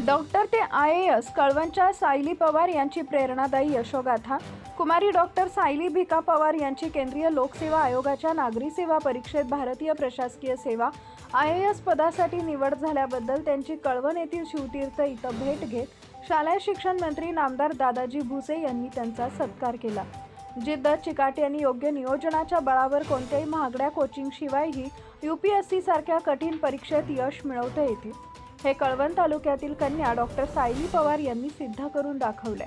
Doctor ते IAS कळवणच्या Sayali Pawar यांची प्रेरणादायी यशोगाथा। कुमारी डॉक्टर सायली भिका पवार यांची केंद्रीय लोकसेवा आयोगाच्या नागरी सेवा परीक्षेत भारतीय प्रशासकीय सेवा IAS पदासाठी निवड झाल्याबद्दल त्यांची कळवण येथील शिवतीर्थ इथं भेट घेत शालेय शिक्षण मंत्री नामदार दादाजी भुसे यांनी त्यांचा सत्कार केला। जिद्द चिकाटी आणि योग्य नियोजनाच्या बळावर कोणत्याही महागड्या कोचिंग शिवायही UPSC सारख्या कठीण परीक्षेत यश मिळवता येते, हे कळवण तालुक्यातील कन्या डॉक्टर सायली पवार यांनी सिद्ध करून दाखवले।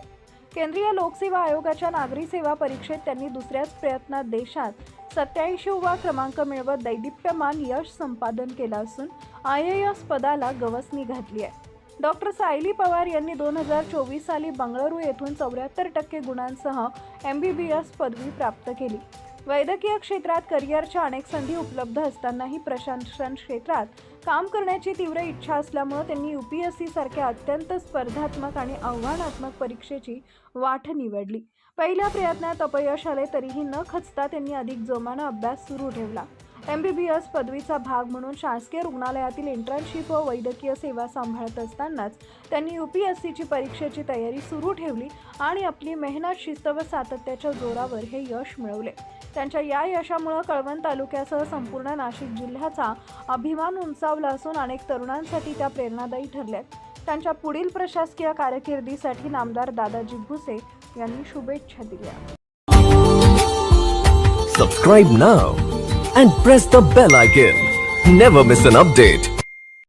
केंद्रीय लोकसेवा आयोगाच्या नागरी सेवा परीक्षेत त्यांनी दुसऱ्याच प्रयत्नात देशात 87वा क्रमांक मिळवत दैदिप्यमान यश संपादन केलं असून IAS पदाला गवसणी घातली आहे। डॉक्टर सायली पवार यांनी 2024 साली बंगळुरू येथून 74% गुणांसह MBBS पदवी प्राप्त केली। वैद्यकीय क्षेत्रात करिअरच्या अनेक संधी उपलब्ध असतानाही प्रशासन क्षेत्रात काम करण्याची तीव्र इच्छा असल्यामुळे त्यांनी UPSC सारख्या अत्यंत स्पर्धात्मक आणि आव्हानात्मक परीक्षेची वाट निवडली। पहिल्या प्रयत्नात अपयश आले तरीही न खचता त्यांनी अधिक जोमाने अभ्यास सुरू ठेवला। MBBS पदवीचा भाग म्हणून शासकीय रुग्णालयातील इंटर्नशिप व वैद्यकीय सेवा सांभाळत असतानाच त्यांनी UPSCची परीक्षेची तयारी सुरू ठेवली आणि आपली मेहनत, शिस्त व सातत्याच्या जोरावर हे यश मिळवले। त्यांच्या या यशामुळे कळवण तालुक्यासह संपूर्ण नाशिक जिल्ह्याचा अभिमान उंचावला असून अनेक तरुणांसाठी त्या प्रेरणादायी ठरल्यात। त्यांच्या पुढील प्रशासकीय कारकिर्दीसाठी नामदार दादाजी भुसे यांनी शुभेच्छा दिल्या। Subscribe now and press the bell icon. Never miss an update.